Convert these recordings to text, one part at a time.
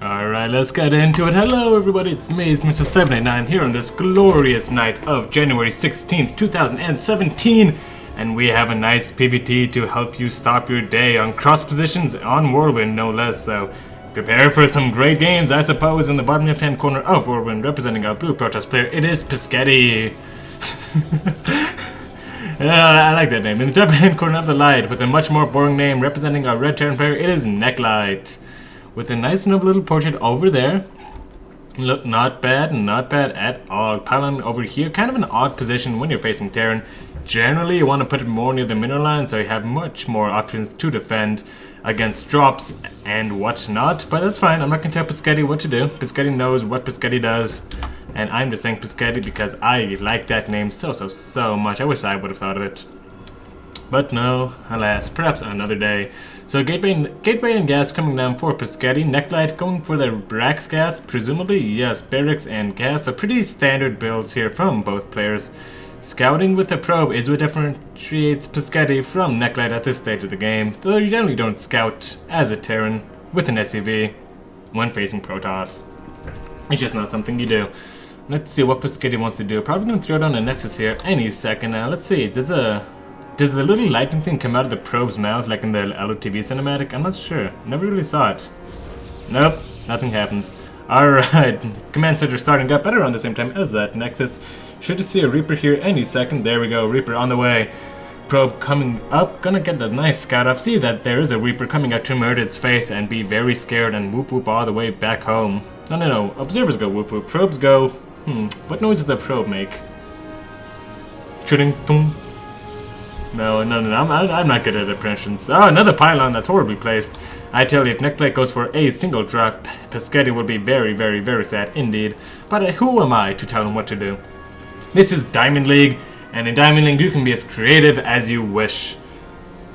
Alright, let's get into it. Hello everybody, it's me, it's Mr. 789 here on this glorious night of January 16th, 2017. And we have a nice PvT to help you stop your day on cross positions on Whirlwind, no less. So prepare for some great games, I suppose. In the bottom left-hand corner of Whirlwind, representing our blue protest player, it is Pasketi. I like that name. In the top hand corner of the light, with a much more boring name, representing our red Terran player, it is NECLight. With a nice noble little portrait over there. Look, not bad at all. Pylon over here, kind of an odd position when you're facing Terran. Generally, you want to put it more near the mineral line, so you have much more options to defend against drops and whatnot. But that's fine, I'm not going to tell Pasketi what to do. Pasketi knows what Pasketi does. And I'm just saying Pasketi because I like that name so much. I wish I would have thought of it. But no, alas, perhaps another day. So gateway and gas coming down for Pasketi. NECLight going for the Brax gas, presumably. Yes, barracks and gas. So pretty standard builds here from both players. Scouting with the probe is what differentiates Pasketi from NECLight at this stage of the game. Though you generally don't scout as a Terran with an SCV when facing Protoss. It's just not something you do. Let's see what Pasketi wants to do. Probably going to throw down a Nexus here any second now. Let's see. Does the little lightning thing come out of the probe's mouth like in the LotV cinematic? I'm not sure. Never really saw it. Nope. Nothing happens. Alright. Command center starting up at around the same time as that Nexus. Should see a Reaper here any second. There we go. Reaper on the way. Probe coming up. Gonna get the nice scout off. See that there is a Reaper coming out to murder its face and be very scared and whoop whoop all the way back home. No. Observers go whoop whoop. Probes go... What noise does the probe make? Shooting. Boom. No. I'm not good at impressions. Oh, another pylon that's horribly placed. I tell you, if NECLight goes for a single drop, Pasketi would be very sad indeed. But who am I to tell him what to do? This is Diamond League, and in Diamond League you can be as creative as you wish.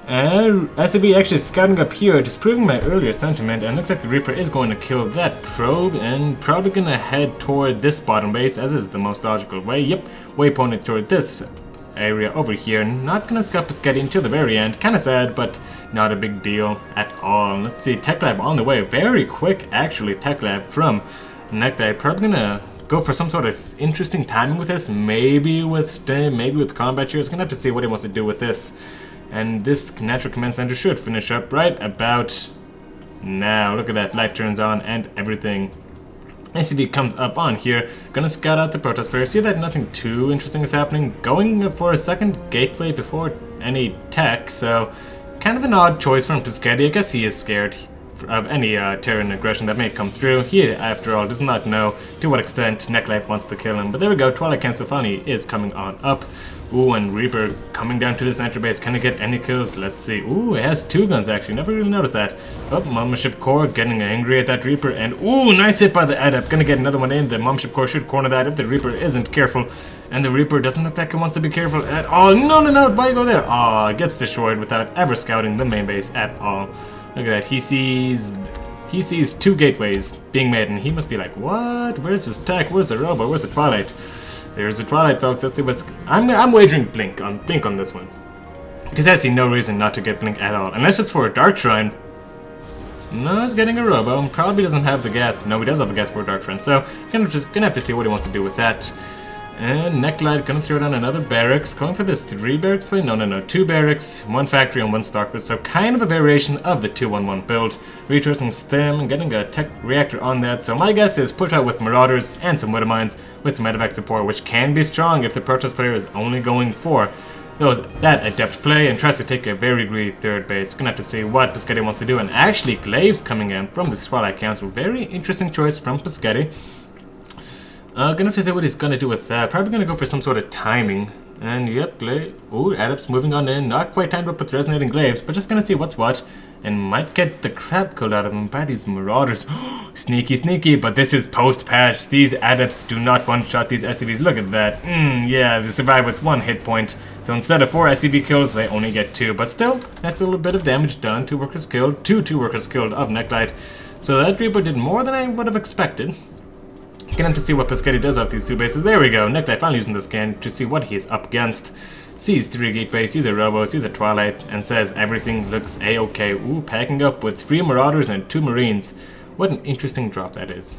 SCV actually scouting up here, disproving my earlier sentiment, and looks like the Reaper is going to kill that probe, and probably gonna head toward this bottom base, as is the most logical way. Yep, waypointed toward this area over here. Not gonna scout Pasketi until the very end. Kinda sad, but not a big deal at all. Let's see, Tech Lab on the way. Very quick, actually, Tech Lab from NECLight. Probably gonna go for some sort of interesting timing with this. Maybe with Stim, maybe with Combat Cheers. Gonna have to see what he wants to do with this. And this natural command center should finish up right about now. Look at that, light turns on and everything. SCV comes up on here. Gonna scout out the protest player. See that nothing too interesting is happening. Going for a second gateway before any tech, so kind of an odd choice from Pasketi. I guess he is scared of any Terran aggression that may come through. He, after all, does not know to what extent NECLight wants to kill him. But there we go, Twilight Cancel finally is coming on up. Ooh, and Reaper coming down to this natural base. Can it get any kills? Let's see. Ooh, it has two guns actually. Never really noticed that. Oh, Mothership Core getting angry at that Reaper. And ooh, nice hit by the Adept. Gonna get another one in. The Mothership Core should corner that if the Reaper isn't careful. And the Reaper doesn't look like it wants to be careful at all. No, why go there? Aw, gets destroyed without ever scouting the main base at all. Look at that. He sees two gateways being made, and he must be like, what? Where's his tech? Where's the Robo? Where's the Twilight? There's the Twilight, folks. Let's see what's... I'm wagering Blink on this one. Because I see no reason not to get Blink at all. Unless it's for a Dark Shrine. No, he's getting a Robo. Probably doesn't have the gas. No, he does have a gas for a Dark Shrine. So, gonna have to see what he wants to do with that. And NECLight gonna throw down another barracks. Going for this 3 barracks play? No. 2 barracks, 1 factory, and 1 Starcraft. So kind of a variation of the 2-1-1 build. Retracing Stem and getting a tech reactor on that. So my guess is put out with Marauders and some Widow Mines with medevac support, which can be strong if the Protest player is only going for that adept play and tries to take a very greedy third base. Gonna have to see what Pasketi wants to do. And actually, Glaives coming in from the Twilight Council. Very interesting choice from Pasketi. Gonna have to see what he's gonna do with that. Probably gonna go for some sort of timing. And yep, ooh, Adept's moving on in. Not quite timed up with Resonating Glaives, but just gonna see what's what. And might get the crap killed out of him by these Marauders. Sneaky, but this is post-patch. These Adepts do not one-shot these SCVs. Look at that. Yeah, they survive with 1 hit point. So instead of 4 SCV kills, they only get 2. But still, that's a little bit of damage done. 2 workers killed. 2 workers killed of NECLight. So that Reaper did more than I would have expected. Gonna have to see what Pasketi does off these 2 bases. There we go. NECLight finally using the scan to see what he's up against. Sees 3 gateways, sees a Robo, sees a Twilight, and says everything looks a-okay. Ooh, packing up with 3 Marauders and 2 Marines. What an interesting drop that is.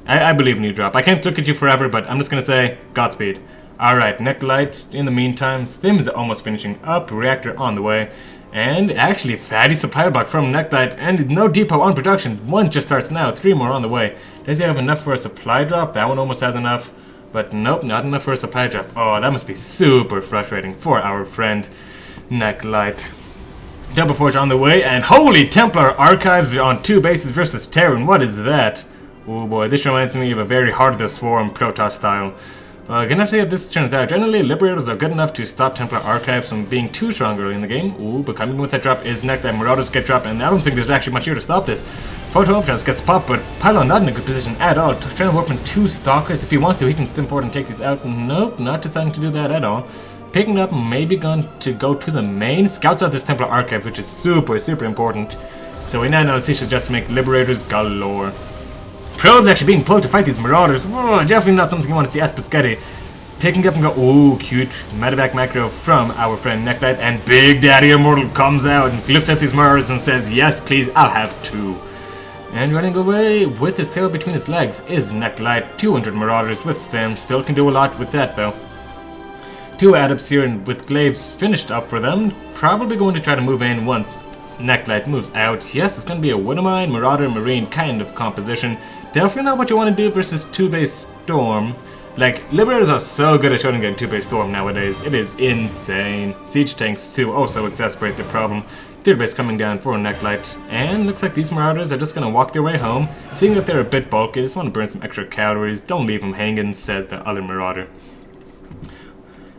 I believe in you, drop. I can't look at you forever, but I'm just gonna say, Godspeed. Alright, NECLight, in the meantime, Stim is almost finishing up, Reactor on the way, and actually, fatty supply block from NECLight, and no depot on production. One just starts now, 3 more on the way. Does he have enough for a supply drop? That one almost has enough, but nope, not enough for a supply drop. Oh, that must be super frustrating for our friend NECLight. Double Forge on the way, and holy Templar Archives on 2 bases versus Terran. What is that? Oh boy, this reminds me of a very Heart of the Swarm Protoss style. Gonna have to see how this turns out. Generally, Liberators are good enough to stop Templar Archives from being too strong early in the game. Ooh, but coming with that drop is NECLight. Marauders get dropped, and I don't think there's actually much here to stop this. Photo Overdrive gets popped, but Pylon not in a good position at all. Trying to warp in 2 Stalkers. If he wants to, he can stim forward and take these out. Nope, not deciding to do that at all. Picking up, maybe going to go to the main. Scouts out this Templar Archive, which is super, super important. So we now know he should just make Liberators galore. Probes actually being pulled to fight these Marauders. Whoa, definitely not something you want to see as Pasketi. Picking up and go, ooh, cute medevac macro from our friend NECLight, and Big Daddy Immortal comes out and looks at these Marauders and says, yes, please, I'll have 2. And running away with his tail between his legs is NECLight. 200 Marauders with Stim, still can do a lot with that though. 2 Adepts here, and with Glaives finished up for them, probably going to try to move in once NECLight moves out. Yes, it's going to be a Widowmine, Marauder, Marine kind of composition. Definitely not what you want to do versus 2-base Storm. Like, Liberators are so good at shooting at 2-base Storm nowadays. It is insane. Siege tanks too also exacerbate the problem. 3rd-base coming down for NECLight. And looks like these Marauders are just going to walk their way home. Seeing that they're a bit bulky, just want to burn some extra calories. Don't leave them hanging, says the other Marauder.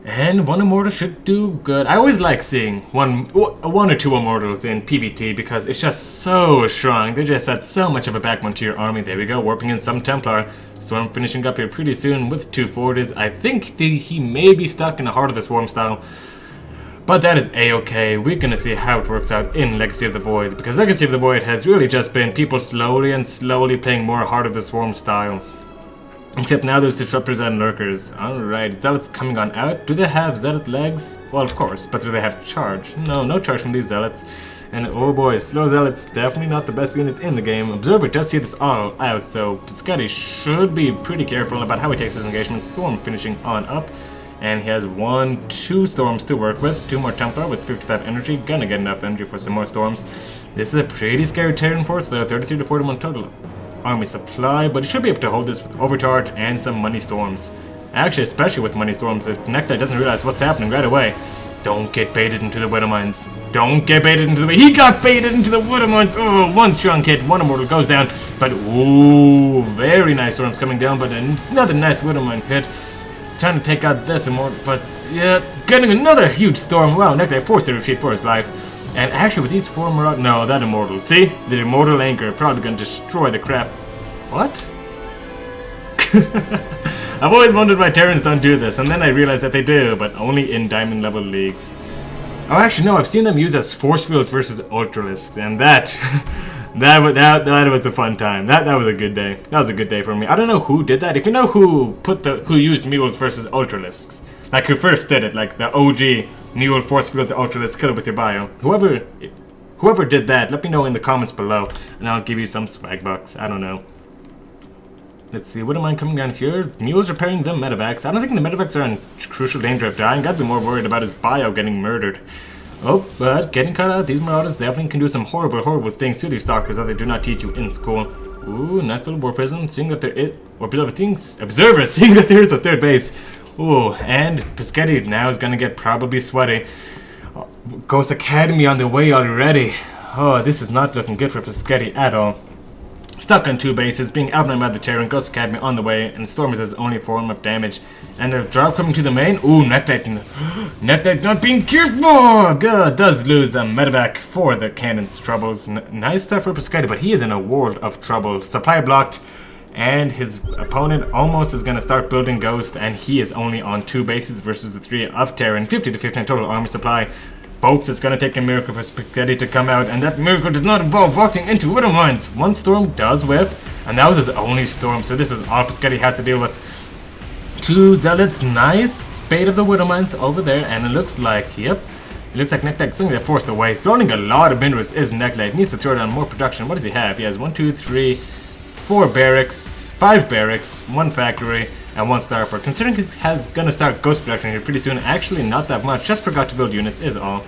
And 1 Immortal should do good. I always like seeing one or 2 Immortals in PvT because it's just so strong. They just add so much of a backbone to your army. There we go, warping in some Templar. Storm finishing up here pretty soon with 2 Forges. I think he may be stuck in the Heart of the Swarm style. But that is a-okay. We're gonna see how it works out in Legacy of the Void. Because Legacy of the Void has really just been people slowly playing more Heart of the Swarm style. Except now there's Disruptors and Lurkers. Alright, Zealots coming on out. Do they have Zealot legs? Well, of course, but do they have charge? No, no charge from these Zealots. And oh boy, Slow Zealots, definitely not the best unit in the game. Observer does see this all out, so Pasketi should be pretty careful about how he takes his engagement. Storm finishing on up. And he has 2 Storms to work with. 2 more Templar with 55 energy. Gonna get enough energy for some more Storms. This is a pretty scary Terran force though, 33 to 41 total army supply, but he should be able to hold this with overcharge and some money storms. Actually, especially with money storms, if NECLight doesn't realize what's happening right away. Don't get baited into the Widowmines. Don't get baited into the... He got baited into the Widowmines! Oh, 1 strong hit, 1 Immortal goes down, but ooh, very nice storms coming down, but another nice Widowmine hit. Trying to take out this Immortal, but yeah, getting another huge storm. Wow, NECLight forced to retreat for his life. And actually with these 4 Marauders... No, that Immortal. See? The Immortal Anchor probably gonna destroy the crap. What? I've always wondered why Terrans don't do this, and then I realized that they do, but only in Diamond level leagues. Oh, actually no, I've seen them use as Force Fields versus Ultralisks, and that... that was a fun time. That was a good day. That was a good day for me. I don't know who did that. If you know who used Mules versus Ultralisks, like who first did it, like the OG Mule Force Field Ultralisk, kill it with your bio. Whoever did that, let me know in the comments below, and I'll give you some swag bucks. I don't know. Let's see, what am I coming down here? Mules repairing the medevacs. I don't think the medevacs are in crucial danger of dying. Gotta be more worried about his bio getting murdered. Oh, but getting cut out, these Marauders definitely can do some horrible things to these Stalkers that they do not teach you in school. Ooh, nice little war prism, seeing that there is... Or observers, seeing that there is a 3rd base. Ooh, and Pasketi now is gonna get probably sweaty. Ghost Academy on the way already. Oh, this is not looking good for Pasketi at all. Stuck on 2 bases, being outnumbered by the Terran, Ghost Academy on the way, and Storm is his only form of damage. And a drop coming to the main. Ooh, NECLight not being careful! God, does lose a medevac for the cannon's troubles. Nice stuff for Pasketi, but he is in a world of trouble. Supply blocked, and his opponent almost is going to start building Ghost, and he is only on 2 bases versus the 3 of Terran. 50 to 15 total army supply. Folks, it's gonna take a miracle for Pasketi to come out, and that miracle does not involve walking into Widowmines. 1 storm does whiff, and that was his only storm, so this is all Pasketi has to deal with. 2 Zealots, nice. Fate of the Widowmines over there, and it looks like, yep, it looks like NECLight is forced away. Throwing a lot of minerals is NECLight. Needs to throw down more production. What does he have? He has 1, 2, 3, 5 barracks, 1 factory, and 1 starport. Considering he's gonna start ghost production here pretty soon, actually not that much. Just forgot to build units is all.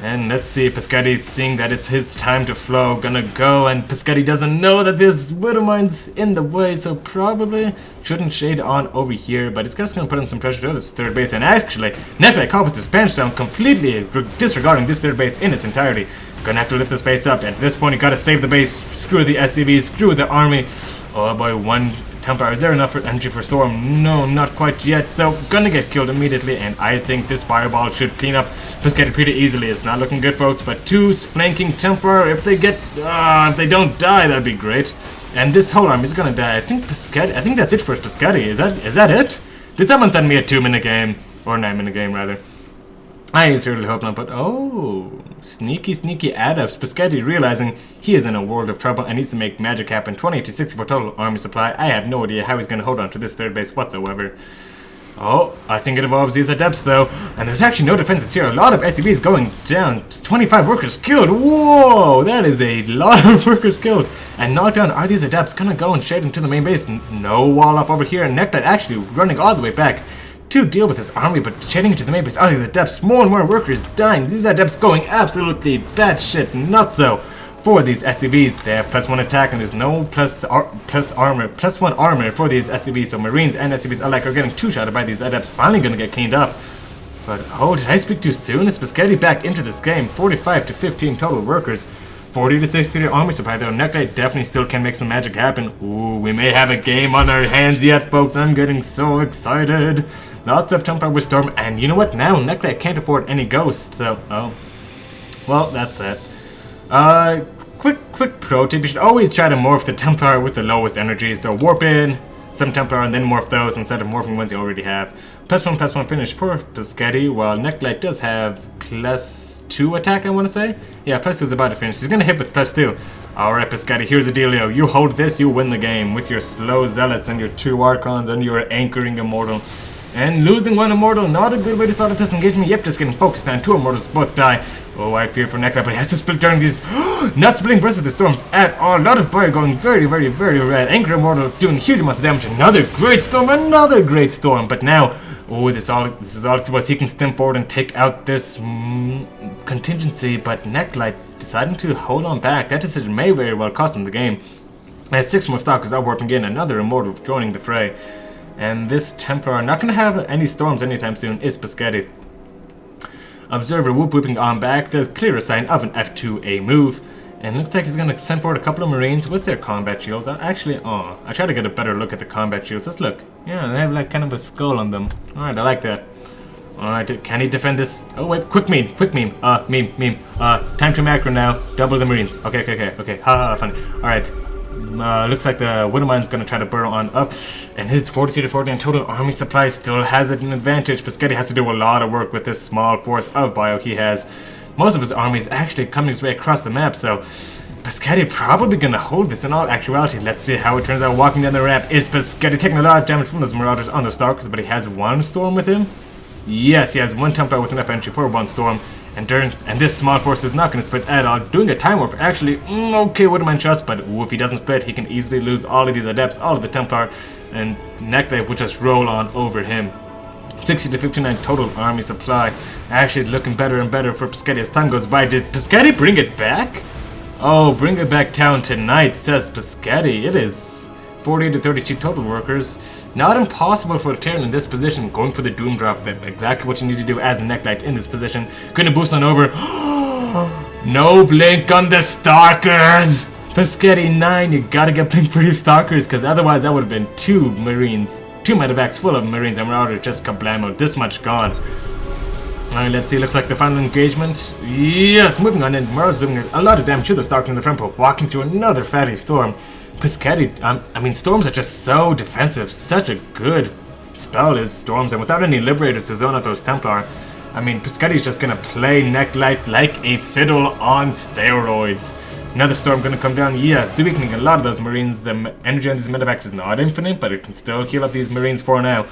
And let's see, Pasketi, seeing that it's his time to flow, gonna go, and Pasketi doesn't know that there's widow mines in the way, so probably shouldn't shade on over here, but it's just gonna put in some pressure to this third base. And actually, NECLight caught with his bench down, completely disregarding this third base in its entirety. Gonna have to lift this base up. At this point, you gotta save the base, screw the SCVs, screw the army. Oh boy, 1 Templar. Is there enough energy for Storm? No, not quite yet. So, gonna get killed immediately, and I think this Fireball should clean up Pasketi pretty easily. It's not looking good, folks, but 2 flanking Templar, if they don't die, that'd be great. And this whole army is gonna die. I think that's it for Pasketi. Is that it? Did someone send me a 2-minute game? Or 9-minute game, rather. I certainly hope not, but oh, sneaky adapts. Pasketi realizing he is in a world of trouble and needs to make magic happen. 28 to 64 total army supply. I have no idea how he's going to hold on to this third base whatsoever. Oh, I think it involves these adepts though, and there's actually no defenses here. A lot of SCVs going down. 25 workers killed. Whoa, that is a lot of workers killed. And knocked down. Are these adepts going to go and shade into the main base? No wall off over here. And NECLight actually running all the way back to deal with this army, but shading into the main base. Oh, these adepts, more and more workers dying. These adepts going absolutely batshit nutso for these SCVs. They have +1 attack, and there's no +1 armor for these SCVs. So Marines and SCVs alike are getting 2-shotted by these adepts. Finally gonna get cleaned up. But oh, did I speak too soon? Is Pasketi back into this game? 45 to 15 total workers. 40 to 63 army supply though. NECLight definitely still can make some magic happen. Ooh, we may have a game on our hands yet, folks. I'm getting so excited. Lots of Templar with Storm, and you know what? Now NECLight can't afford any ghosts, so oh, well, that's that. Quick pro tip: you should always try to morph the Templar with the lowest energy. So warp in some Templar and then morph those instead of morphing ones you already have. +1 finish for Pasketi, while NECLight does have +2 attack, I want to say. Yeah, +2 is about to finish. He's gonna hit with +2. Alright, Pasketi, here's the dealio. You hold this, you win the game with your slow zealots and your 2 archons and your anchoring immortal. And losing 1 immortal, not a good way to start a test engagement. Yep, just getting focused on 2 immortals both die. Oh, I fear for NECLight, but he has to split during these. Not splitting versus the storms at all. A lot of fire going very red. Anchor immortal doing huge amounts of damage. Another great storm. But now, oh, this is all to us. He can stem forward and take out this contingency. But NECLight deciding to hold on back. That decision may very well cost him the game. As 6 more stalkers are warping in. Another immortal joining the fray. And this Templar, not going to have any storms anytime soon, is Pasketi. Observer whooping on back. There's clear a sign of an F2A move. And looks like he's going to send forward a couple of Marines with their combat shields. I try to get a better look at the combat shields. Let's look. Yeah, they have like kind of a skull on them. Alright, I like that. Alright, can he defend this? Oh wait, quick meme. Meme. Time to macro now. Double the Marines. Okay. Ha, funny. Alright. Looks like the Widowmine's gonna try to burrow on up, and his 42 to 40 and total army supply still has an advantage. Pasketi has to do a lot of work with this small force of bio he has. Most of his army is actually coming his way across the map, so Pasketi probably gonna hold this in all actuality. Let's see how it turns out. Walking down the ramp, is Pasketi taking a lot of damage from those Marauders on those Stalkers, but he has 1 Storm with him? Yes, he has 1 Templar with enough entry for 1 Storm. And this small force is not going to split at all. Doing a time warp, actually, okay, Widowmine shots, but if he doesn't split, he can easily lose all of these adepts, all of the Templar, and NECLight will just roll on over him. 60 to 59 total army supply. Actually, it's looking better and better for Pasketi as time goes by. Did Pasketi bring it back? Oh, bring it back down tonight, says Pasketi. It is 40 to 32 total workers. Not impossible for a Terran in this position. Going for the Doom Drop. That's exactly what you need to do as a NECLight in this position. Gonna boost on over. No blink on the Stalkers! Pasketi 9, you gotta get blink for your Stalkers, because otherwise that would have been 2 Marines. 2 medevacs full of Marines and Marauders just kablamo. This much gone. Alright, let's see. Looks like the final engagement. Yes, moving on in. Marauders doing a lot of damage to the Stalkers in the front, but walking through another fatty storm. Pasketi, I mean, storms are just so defensive. Such a good spell is storms, and without any liberators to zone out those Templar, I mean, Pasketi's just gonna play NECLight like a fiddle on steroids. Another storm gonna come down. Yes, weakening a lot of those Marines. The energy on these medevacs is not infinite, but it can still heal up these Marines for now.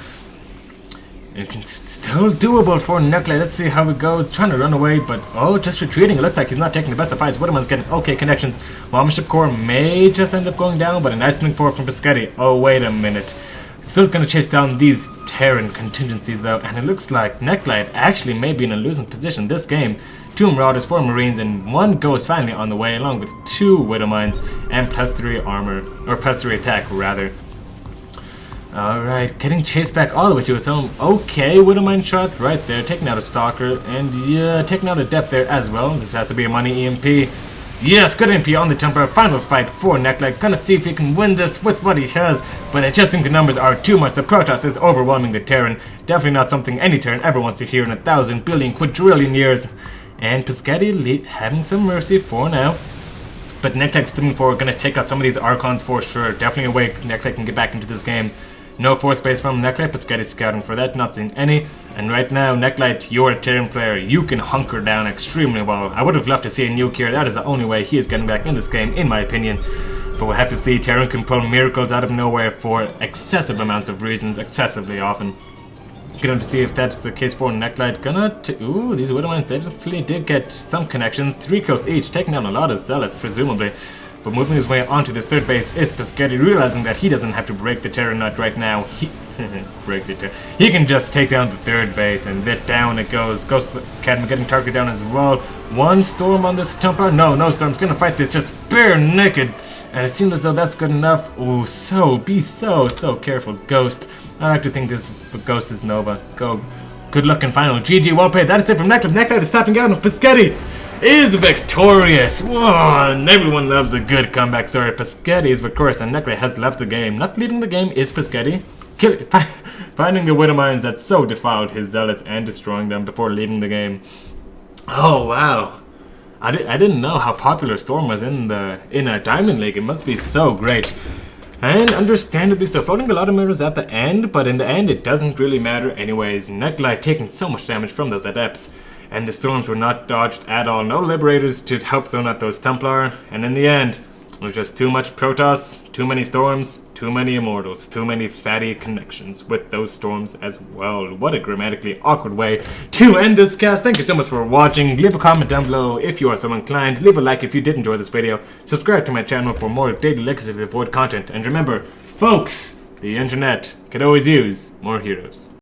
It's still doable for NECLight. Let's see how it goes. Trying to run away, but oh, just retreating. It looks like he's not taking the best of fights. Widowman's getting okay connections. Bomber ship core may just end up going down, but a nice link forward from Pasketi. Oh, wait a minute. Still gonna chase down these Terran contingencies though, and it looks like NECLight actually may be in a losing position this game. 2 Marauders, 4 Marines, and 1 Ghost finally on the way, along with 2 Widow Mines and +3 armor, or +3 attack rather. Alright, getting chased back all the way to his home. Okay, Widow Mine shot right there, taking out a Stalker, and yeah, taking out a Depth there as well. This has to be a money EMP. Yes, good EMP on the jumper. Final fight for NECLight. Gonna see if he can win this with what he has, but I just think the numbers are too much. The Protoss is overwhelming the Terran. Definitely not something any Terran ever wants to hear in 1,000 billion quadrillion years. And Pasketi having some mercy for now. But NECLight's looking forward, gonna take out some of these Archons for sure. Definitely a way NECLight can get back into this game. No fourth base from NECLight, Pasketi's scouting for that, not seeing any. And right now, NECLight, you're a Terran player. You can hunker down extremely well. I would have loved to see a nuke here. That is the only way he is getting back in this game, in my opinion. But we'll have to see. Terran can pull miracles out of nowhere for excessive amounts of reasons, excessively often. Gonna have to see if that's the case for NECLight. Ooh, these Widow Mines definitely did get some connections. 3 kills each, taking down a lot of Zealots, presumably. But moving his way onto this third base is Pasketi, realizing that he doesn't have to break the Terran nut right now. He can just take down the third base, and down it goes. Ghost Academy getting targeted down as well. 1 storm on this Templar. No storm's gonna fight this just bare naked. And it seems as though that's good enough. Ooh, be so careful, Ghost. I like to think this Ghost is Nova. Go. Good luck in final. GG, well played. That is it from NECLight. NECLight is stopping out, and Pasketi is victorious. Whoa, and everyone loves a good comeback story. Pasketi is victorious, and NECLight has left the game. Not leaving the game is Pasketi. Finding the Widow Mines that so defiled his Zealots and destroying them before leaving the game. Oh, wow. I didn't know how popular Storm was in a Diamond League. It must be so great. And understandably so, floating a lot of mirrors at the end, but in the end it doesn't really matter anyways. NECLight taking so much damage from those Adepts, and the Storms were not dodged at all. No Liberators to help zone out those Templar, and in the end, it was just too much Protoss, too many Storms, too many Immortals, too many fatty connections with those Storms as well. What a grammatically awkward way to end this cast. Thank you so much for watching. Leave a comment down below if you are so inclined. Leave a like if you did enjoy this video. Subscribe to my channel for more daily Legacy of the Void content. And remember, folks, the internet could always use more heroes.